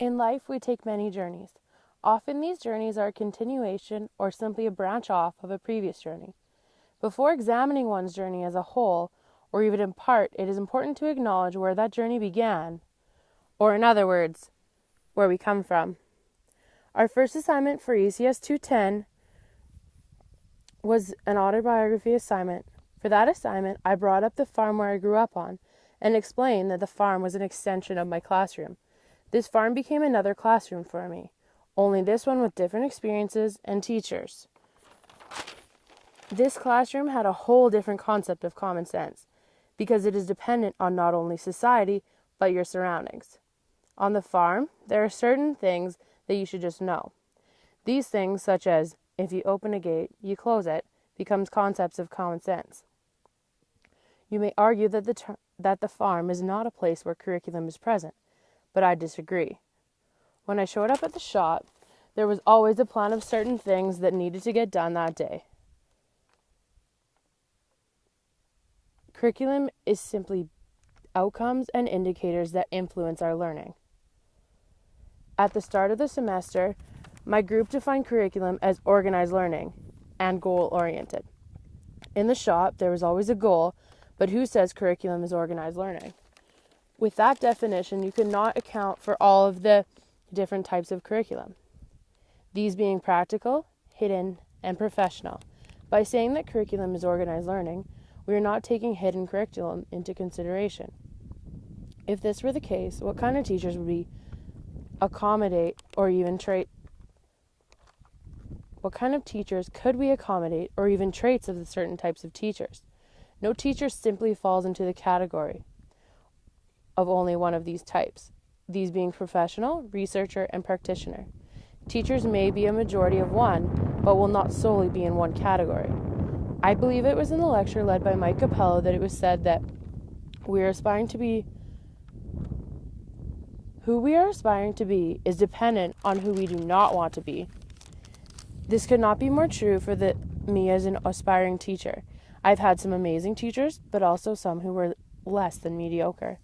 In life, we take many journeys. Often these journeys are a continuation or simply a branch off of a previous journey. Before examining one's journey as a whole, or even in part, it is important to acknowledge where that journey began, or in other words, where we come from. Our first assignment for ECS 210 was an autobiography assignment. For that assignment, I brought up the farm where I grew up on and explained that the farm was an extension of my classroom. This farm became another classroom for me, only this one with different experiences and teachers. This classroom had a whole different concept of common sense, because it is dependent on not only society, but your surroundings. On the farm, there are certain things that you should just know. These things, such as, if you open a gate, you close it, becomes concepts of common sense. You may argue that the farm is not a place where curriculum is present, but I disagree. When I showed up at the shop, there was always a plan of certain things that needed to get done that day. Curriculum is simply outcomes and indicators that influence our learning. At the start of the semester, my group defined curriculum as organized learning and goal-oriented. In the shop, there was always a goal, but who says curriculum is organized learning? With that definition, you could not account for all of the different types of curriculum, these being practical, hidden, and professional. By saying that curriculum is organized learning, we are not taking hidden curriculum into consideration. If this were the case, what kind of teachers would we accommodate or even trait? What kind of teachers could we accommodate or even traits of the certain types of teachers? No teacher simply falls into the category of only one of these types, these being professional, researcher, and practitioner. Teachers may be a majority of one, but will not solely be in one category. I believe it was in the lecture led by Mike Capello that it was said that who we are aspiring to be is dependent on who we do not want to be. This could not be more true for me as an aspiring teacher. I've had some amazing teachers, but also some who were less than mediocre.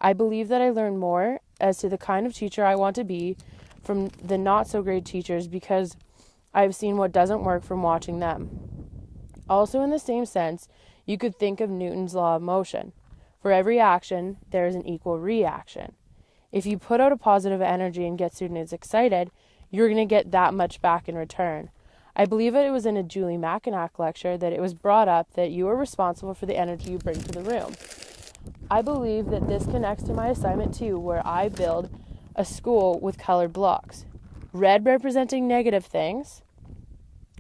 I believe that I learned more as to the kind of teacher I want to be from the not-so-great teachers because I've seen what doesn't work from watching them. Also, in the same sense, you could think of Newton's law of motion. For every action, there is an equal reaction. If you put out a positive energy and get students excited, you're going to get that much back in return. I believe that it was in a Julie Mackinac lecture that it was brought up that you are responsible for the energy you bring to the room. I believe that this connects to my assignment 2, where I build a school with colored blocks. Red representing negative things,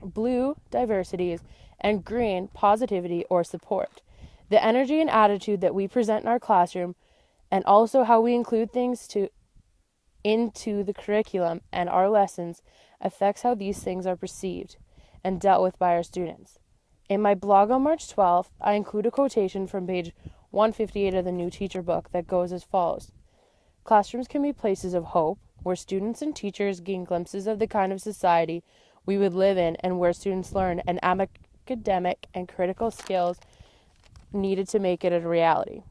blue diversities, and green positivity or support. The energy and attitude that we present in our classroom, and also how we include things into the curriculum and our lessons, affects how these things are perceived and dealt with by our students. In my blog on March 12th, I include a quotation from page 158 of the New Teacher book that goes as follows. Classrooms can be places of hope, where students and teachers gain glimpses of the kind of society we would live in and where students learn an academic and critical skills needed to make it a reality.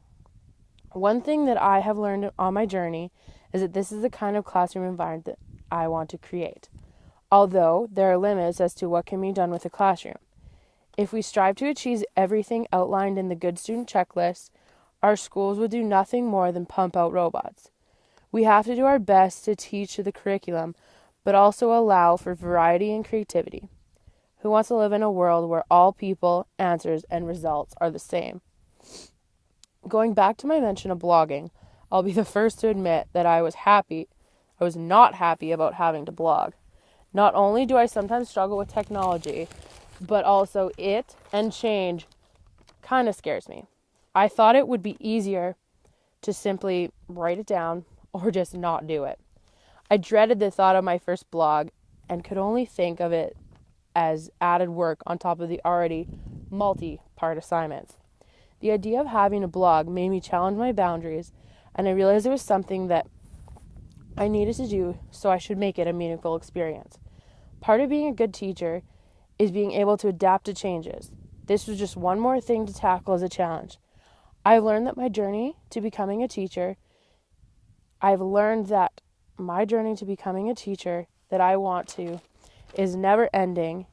One thing that I have learned on my journey is that this is the kind of classroom environment that I want to create, although there are limits as to what can be done with a classroom. If we strive to achieve everything outlined in the Good Student Checklist, our schools would do nothing more than pump out robots. We have to do our best to teach the curriculum, but also allow for variety and creativity. Who wants to live in a world where all people, answers, and results are the same? Going back to my mention of blogging, I'll be the first to admit that I was not happy about having to blog. Not only do I sometimes struggle with technology, but also it and change kind of scares me. I thought it would be easier to simply write it down or just not do it. I dreaded the thought of my first blog and could only think of it as added work on top of the already multi-part assignments. The idea of having a blog made me challenge my boundaries, and I realized it was something that I needed to do so I should make it a meaningful experience. Part of being a good teacher is being able to adapt to changes. This was just one more thing to tackle as a challenge. I've learned that my journey to becoming a teacher, I've learned that my journey to becoming a teacher that I want to is never ending.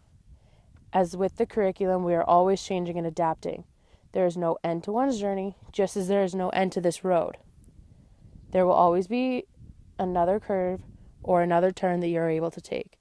As with the curriculum, we are always changing and adapting. There is no end to one's journey, just as there is no end to this road. There will always be another curve or another turn that you're able to take.